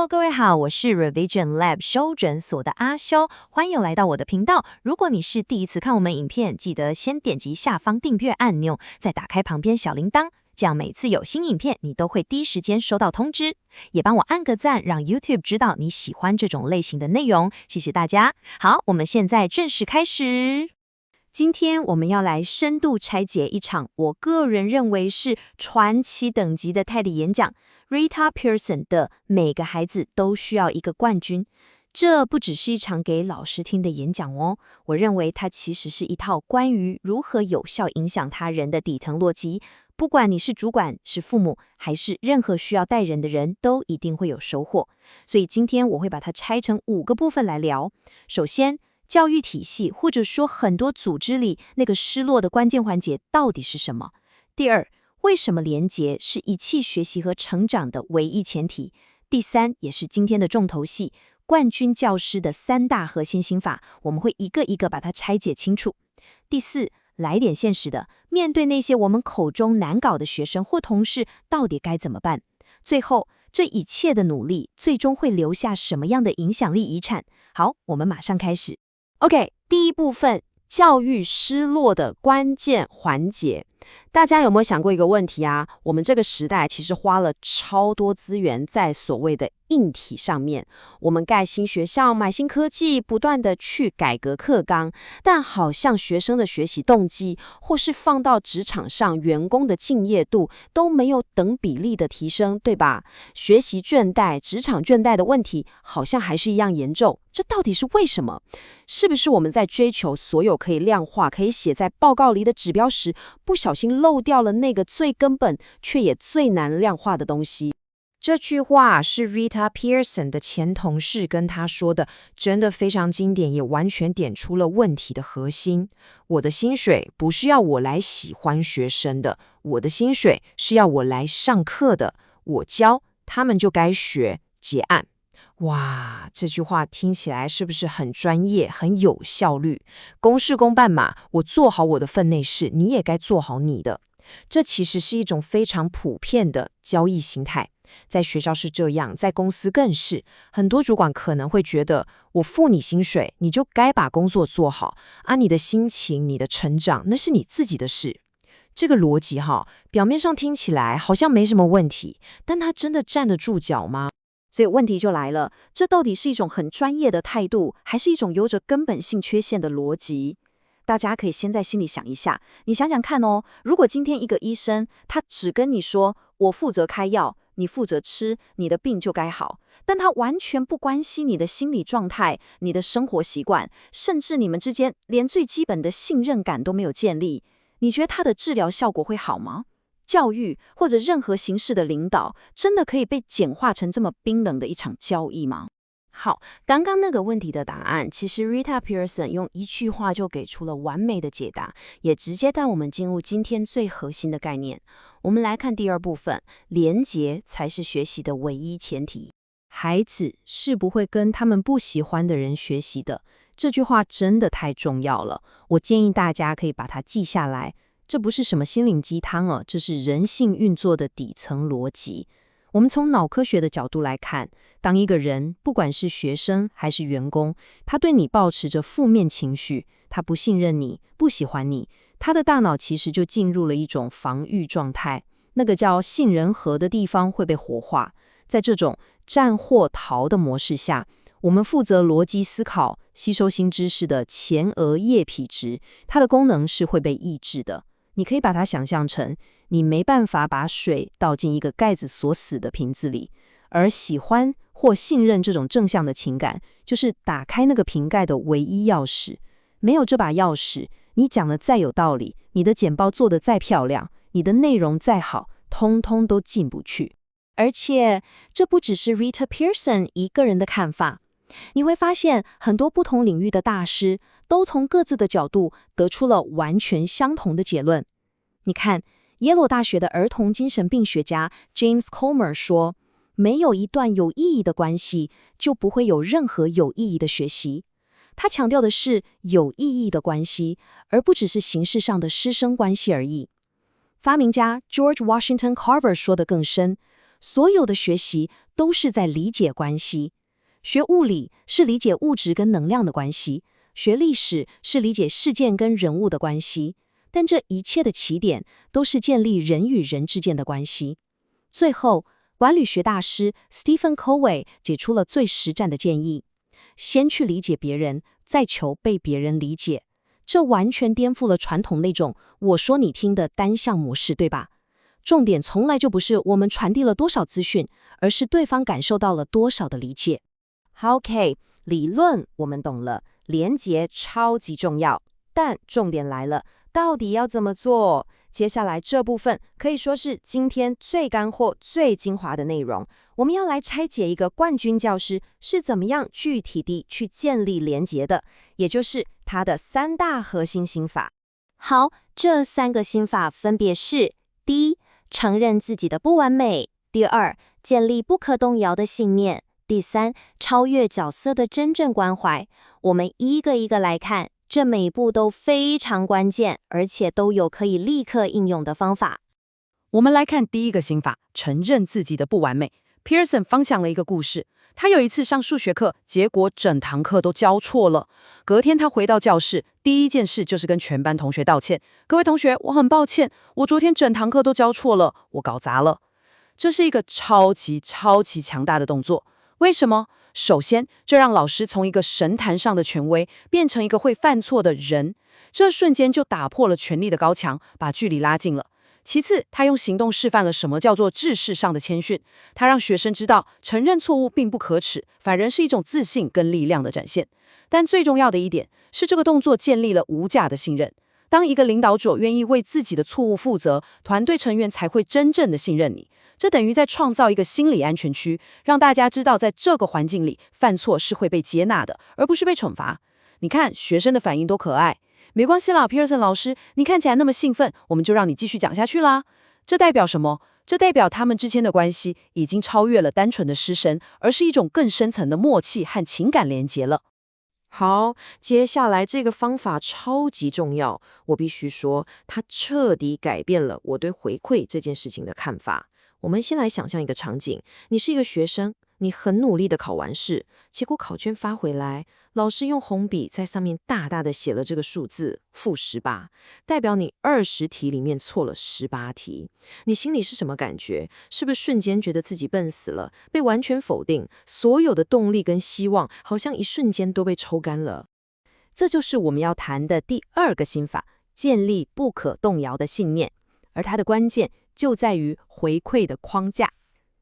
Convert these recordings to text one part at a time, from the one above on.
Hello，各位好，我是 Revision Lab 修诊所的阿修，欢迎来到我的频道。如果你是第一次看我们影片，记得先点击下方订阅按钮，再打开旁边小铃铛，这样每次有新影片，你都会第一时间收到通知。也帮我按个赞，让 YouTube 知道你喜欢这种类型的内容，谢谢大家。好，我们现在正式开始。今天我们要来深度拆解一场我个人认为是传奇等级的 TED 演讲 Rita Pierson 的每个孩子都需要一个冠军。这不只是一场给老师听的演讲哦，我认为它其实是一套关于如何有效影响他人的底层逻辑。不管你是主管、是父母，还是任何需要带人的人，都一定会有收获。所以今天我会把它拆成5个部分来聊。首先，教育体系或者说很多组织里那个失落的关键环节到底是什么？第二，为什么连结是一起学习和成长的唯一前提？第三，也是今天的重头戏，冠军教师的3大核心心法，我们会一个一个把它拆解清楚。第四，来点现实的，面对那些我们口中难搞的学生或同事，到底该怎么办？最后，这一切的努力最终会留下什么样的影响力遗产？好，我们马上开始。OK， 第一部分，教育失落的关键环节。大家有没有想过一个问题啊？我们这个时代其实花了超多资源在所谓的硬体上面，我们盖新学校、买新科技，不断的去改革课纲，但好像学生的学习动机，或是放到职场上员工的敬业度，都没有等比例的提升，对吧？学习倦怠、职场倦怠的问题，好像还是一样严重。这到底是为什么？是不是我们在追求所有可以量化、可以写在报告里的指标时，不小心漏掉了那个最根本却也最难量化的东西？这句话是 Rita Pierson 的前同事跟他说的，真的非常经典，也完全点出了问题的核心。我的薪水不是要我来喜欢学生的，我的薪水是要我来上课的，我教，他们就该学，结案。哇，这句话听起来是不是很专业、很有效率？公事公办嘛，我做好我的分内事，你也该做好你的。这其实是一种非常普遍的交易心态，在学校是这样，在公司更是。很多主管可能会觉得，我付你薪水，你就该把工作做好，你的心情、你的成长，那是你自己的事。这个逻辑表面上听起来好像没什么问题，但它真的站得住脚吗？所以问题就来了，这到底是一种很专业的态度，还是一种有着根本性缺陷的逻辑？大家可以先在心里想一下，你想想看哦，如果今天一个医生，他只跟你说，我负责开药，你负责吃，你的病就该好，但他完全不关心你的心理状态、你的生活习惯，甚至你们之间连最基本的信任感都没有建立，你觉得他的治疗效果会好吗？教育或者任何形式的领导，真的可以被简化成这么冰冷的一场交易吗？好，刚刚那个问题的答案，其实 Rita Pierson 用一句话就给出了完美的解答，也直接带我们进入今天最核心的概念。我们来看第2部分，连结才是学习的唯一前提。孩子是不会跟他们不喜欢的人学习的，这句话真的太重要了，我建议大家可以把它记下来。这不是什么心灵鸡汤这是人性运作的底层逻辑。我们从脑科学的角度来看，当一个人，不管是学生还是员工，他对你抱持着负面情绪，他不信任你，不喜欢你，他的大脑其实就进入了一种防御状态，那个叫杏仁核的地方会被活化。在这种战或逃的模式下，我们负责逻辑思考、吸收新知识的前额叶皮质，它的功能是会被抑制的。你可以把它想象成，你没办法把水倒进一个盖子锁死的瓶子里，而喜欢或信任这种正向的情感，就是打开那个瓶盖的唯一钥匙。没有这把钥匙，你讲的再有道理，你的简报做得再漂亮，你的内容再好，通通都进不去。而且，这不只是 Rita Pierson 一个人的看法。你会发现，很多不同领域的大师都从各自的角度得出了完全相同的结论。你看，耶鲁大学的儿童精神病学家 James Comer 说，没有一段有意义的关系，就不会有任何有意义的学习。他强调的是有意义的关系，而不只是形式上的师生关系而已。发明家 George Washington Carver 说得更深，所有的学习都是在理解关系。学物理是理解物质跟能量的关系，学历史是理解事件跟人物的关系，但这一切的起点都是建立人与人之间的关系。最后，管理学大师 Stephen Covey 给出了最实战的建议：先去理解别人，再求被别人理解。这完全颠覆了传统那种我说你听的单向模式，对吧？重点从来就不是我们传递了多少资讯，而是对方感受到了多少的理解。好 ，OK， 理论我们懂了，连结超级重要，但重点来了，到底要怎么做？接下来这部分可以说是今天最干货、最精华的内容。我们要来拆解一个冠军教师是怎么样具体地去建立连结的，也就是他的3大核心心法。好，这3个心法分别是：第一，承认自己的不完美；第二，建立不可动摇的信念；第三，超越角色的真正关怀。我们一个一个来看，这每一步都非常关键，而且都有可以立刻应用的方法。我们来看第一个心法，承认自己的不完美。Pearson 分享了一个故事，他有一次上数学课，结果整堂课都教错了。隔天他回到教室，第一件事就是跟全班同学道歉。各位同学，我很抱歉，我昨天整堂课都教错了，我搞砸了。这是一个超级强大的动作。为什么？首先，这让老师从一个神坛上的权威变成一个会犯错的人，这瞬间就打破了权力的高墙，把距离拉近了。其次，他用行动示范了什么叫做知识上的谦逊。他让学生知道，承认错误并不可耻，反而是一种自信跟力量的展现。但最重要的一点是，这个动作建立了无价的信任。当一个领导者愿意为自己的错误负责，团队成员才会真正的信任你。这等于在创造一个心理安全区，让大家知道在这个环境里犯错是会被接纳的，而不是被惩罚。你看，学生的反应多可爱。没关系啦，Pearson 老师，你看起来那么兴奋，我们就让你继续讲下去啦。这代表什么？这代表他们之间的关系已经超越了单纯的师生，而是一种更深层的默契和情感连结了。好，接下来这个方法超级重要，我必须说，它彻底改变了我对回馈这件事情的看法。我们先来想象一个场景，你是一个学生，你很努力的考完试，结果考卷发回来，老师用红笔在上面大大的写了这个数字-18，代表你20题里面错了18题。你心里是什么感觉？是不是瞬间觉得自己笨死了，被完全否定，所有的动力跟希望好像一瞬间都被抽干了？这就是我们要谈的第2个心法，建立不可动摇的信念。而它的关键就在于回馈的框架。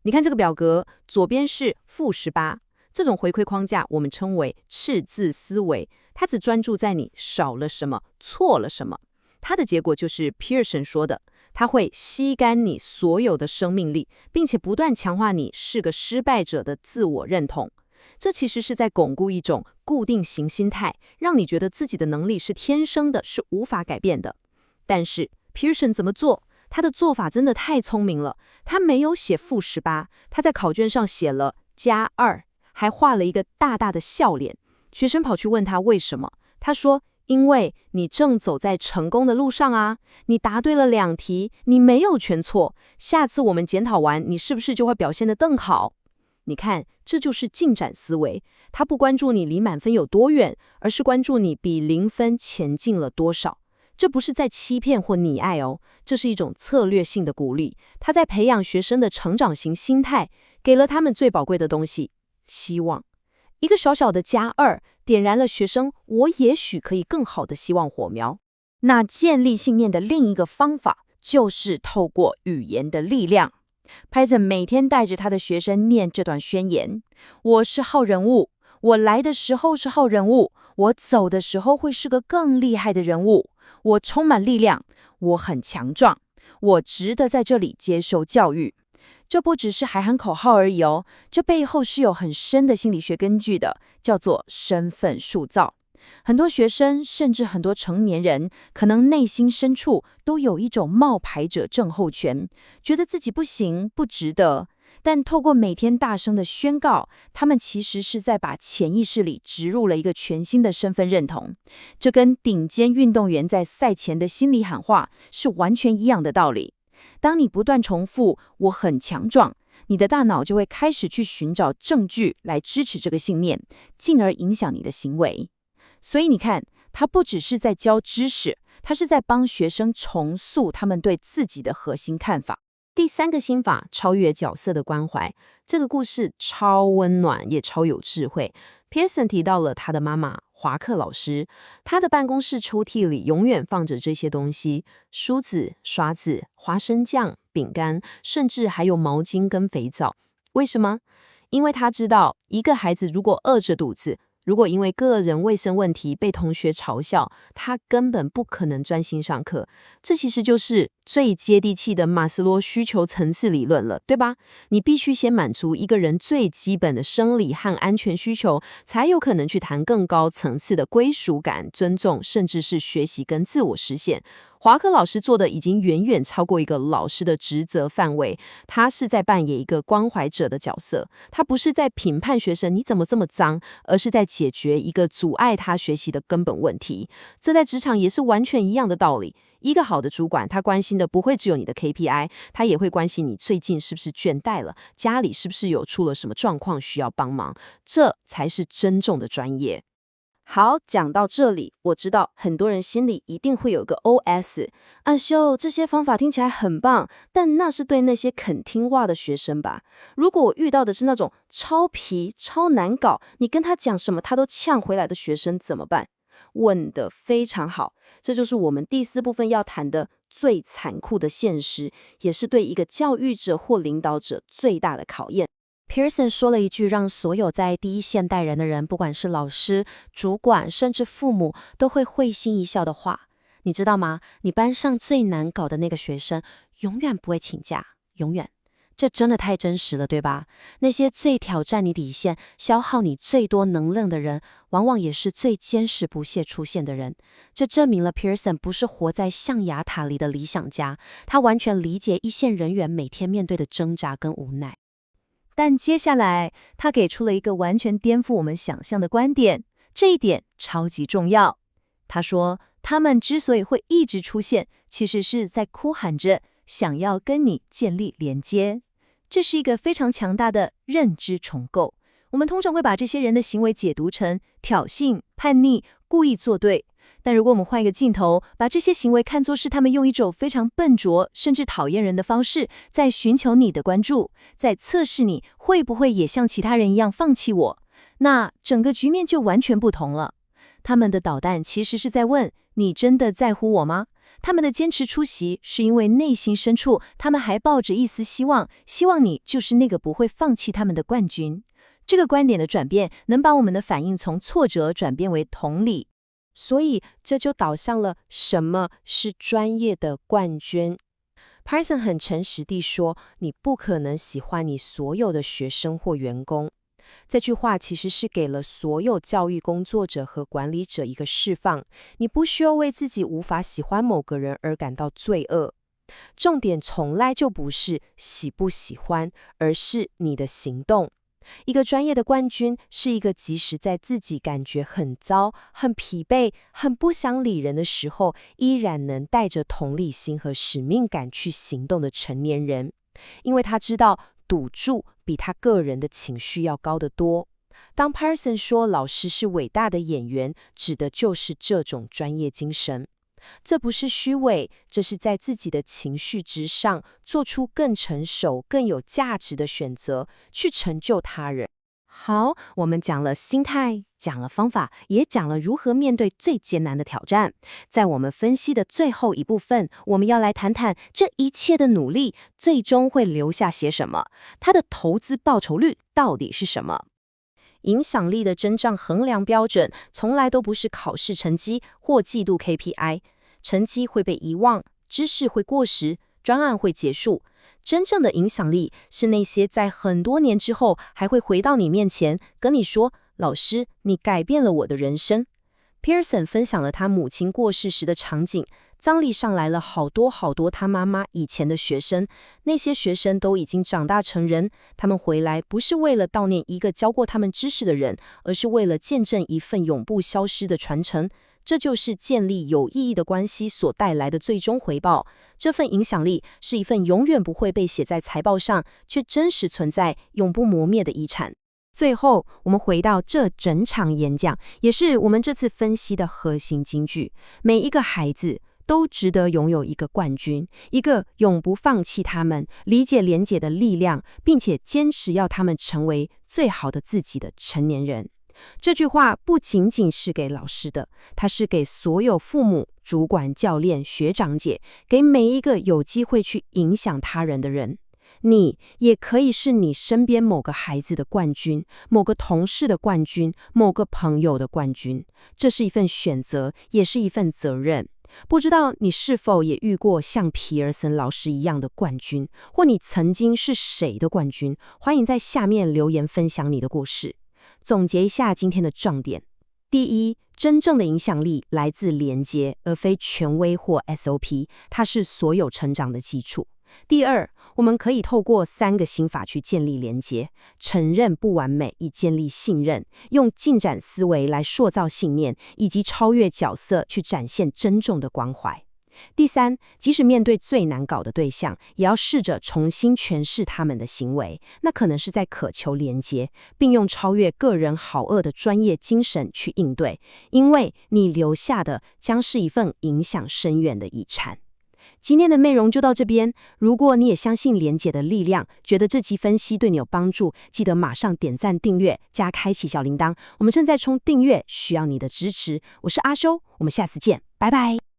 你看这个表格，左边是-18，这种回馈框架我们称为赤字思维，它只专注在你少了什么、错了什么。它的结果就是 Pearson 说的，它会吸干你所有的生命力，并且不断强化你是个失败者的自我认同。这其实是在巩固一种固定型心态，让你觉得自己的能力是天生的，是无法改变的。但是Pearson 怎么做？他的做法真的太聪明了。他没有写-18，他在考卷上写了+2，还画了一个大大的笑脸。学生跑去问他为什么，他说：因为你正走在成功的路上啊，你答对了2题，你没有全错。下次我们检讨完，你是不是就会表现得更好？你看，这就是进展思维。他不关注你离满分有多远，而是关注你比0分前进了多少。这不是在欺骗或溺爱哦，这是一种策略性的鼓励。他在培养学生的成长型心态，给了他们最宝贵的东西——希望。一个小小的+2，点燃了学生我也许可以更好的希望火苗。那建立信念的另一个方法，就是透过语言的力量。Pearson 每天带着他的学生念这段宣言：我是好人物，我来的时候是好人物，我走的时候会是个更厉害的人物。我充满力量，我很强壮，我值得在这里接受教育。这不只是海喊口号而已哦，这背后是有很深的心理学根据的，叫做身份塑造。很多学生，甚至很多成年人，可能内心深处都有一种冒牌者症候群，觉得自己不行，不值得。但透过每天大声的宣告，他们其实是在把潜意识里植入了一个全新的身份认同。这跟顶尖运动员在赛前的心理喊话是完全一样的道理。当你不断重复"我很强壮"，你的大脑就会开始去寻找证据来支持这个信念，进而影响你的行为。所以你看，他不只是在教知识，他是在帮学生重塑他们对自己的核心看法。第3个心法，超越角色的关怀。这个故事超温暖，也超有智慧。Pearson 提到了他的妈妈华克老师，他的办公室抽屉里永远放着这些东西：梳子、刷子、花生酱、饼干，甚至还有毛巾跟肥皂。为什么？因为他知道，一个孩子如果饿着肚子，如果因为个人卫生问题被同学嘲笑，他根本不可能专心上课。这其实就是最接地气的马斯洛需求层次理论了，对吧？你必须先满足一个人最基本的生理和安全需求，才有可能去谈更高层次的归属感、尊重，甚至是学习跟自我实现。华克老师做的已经远远超过一个老师的职责范围，他是在扮演一个关怀者的角色，他不是在评判学生你怎么这么脏，而是在解决一个阻碍他学习的根本问题。这在职场也是完全一样的道理。一个好的主管，他关心的不会只有你的 KPI， 他也会关心你最近是不是倦怠了，家里是不是有出了什么状况需要帮忙，这才是真正的专业。好，讲到这里，我知道很多人心里一定会有个 OS， 阿修，这些方法听起来很棒，但那是对那些肯听话的学生吧？如果我遇到的是那种超皮、超难搞，你跟他讲什么他都呛回来的学生怎么办？问得非常好，这就是我们第4部分要谈的最残酷的现实，也是对一个教育者或领导者最大的考验。Pearson 说了一句让所有在第一线带人的人，不管是老师、主管，甚至父母，都会会心一笑的话。你知道吗？你班上最难搞的那个学生，永远不会请假，永远。这真的太真实了，对吧？那些最挑战你底线、消耗你最多能量的人，往往也是最坚持不懈出现的人。这证明了 Pearson 不是活在象牙塔里的理想家，他完全理解一线人员每天面对的挣扎跟无奈。但接下来，他给出了一个完全颠覆我们想象的观点，这一点超级重要。他说，他们之所以会一直出现，其实是在哭喊着想要跟你建立连接。这是一个非常强大的认知重构。我们通常会把这些人的行为解读成挑衅、叛逆、故意作对。但如果我们换一个镜头，把这些行为看作是他们用一种非常笨拙甚至讨厌人的方式，在寻求你的关注，在测试你会不会也像其他人一样放弃我，那整个局面就完全不同了。他们的导弹其实是在问，你真的在乎我吗？他们的坚持出席是因为内心深处他们还抱着一丝希望，希望你就是那个不会放弃他们的冠军。这个观点的转变能把我们的反应从挫折转变为同理。所以这就导向了什么是专业的冠军。Pearson 很诚实地说，你不可能喜欢你所有的学生或员工。这句话其实是给了所有教育工作者和管理者一个释放，你不需要为自己无法喜欢某个人而感到罪恶。重点从来就不是喜不喜欢，而是你的行动。一个专业的冠军是一个即使在自己感觉很糟、很疲惫、很不想理人的时候，依然能带着同理心和使命感去行动的成年人，因为他知道赌注比他个人的情绪要高得多。当 Pearson 说老师是伟大的演员，指的就是这种专业精神。这不是虚伪，这是在自己的情绪之上做出更成熟、更有价值的选择，去成就他人。好，我们讲了心态，讲了方法，也讲了如何面对最艰难的挑战。在我们分析的最后一部分，我们要来谈谈这一切的努力最终会留下些什么，它的投资报酬率到底是什么？影响力的真正衡量标准从来都不是考试成绩或季度 KPI， 成绩会被遗忘，知识会过时，专案会结束。真正的影响力是那些在很多年之后还会回到你面前跟你说，老师，你改变了我的人生。Pearson 分享了他母亲过世时的场景，葬礼上来了好多他妈妈以前的学生，那些学生都已经长大成人，他们回来不是为了悼念一个教过他们知识的人，而是为了见证一份永不消失的传承。这就是建立有意义的关系所带来的最终回报。这份影响力是一份永远不会被写在财报上，却真实存在、永不磨灭的遗产。最后，我们回到这整场演讲，也是我们这次分析的核心金句：每一个孩子都值得拥有一个冠军，一个永不放弃他们、理解连结的力量，并且坚持要他们成为最好的自己的成年人。这句话不仅仅是给老师的，它是给所有父母、主管、教练、学长姐，给每一个有机会去影响他人的人。你也可以是你身边某个孩子的冠军，某个同事的冠军，某个朋友的冠军。这是一份选择，也是一份责任。不知道你是否也遇过像皮尔森老师一样的冠军，或你曾经是谁的冠军？欢迎在下面留言分享你的故事。总结一下今天的重点：第一，真正的影响力来自连结，而非权威或 SOP， 它是所有成长的基础。第二，我们可以透过3个心法去建立连结：承认不完美以建立信任，用进展思维来塑造信念，以及超越角色去展现真正的关怀。第三，即使面对最难搞的对象，也要试着重新诠释他们的行为，那可能是在渴求连结，并用超越个人好恶的专业精神去应对，因为你留下的将是一份影响深远的遗产。今天的内容就到这边，如果你也相信连结的力量，觉得这期分析对你有帮助，记得马上点赞、订阅加开启小铃铛，我们正在冲订阅，需要你的支持。我是阿修，我们下次见，拜拜。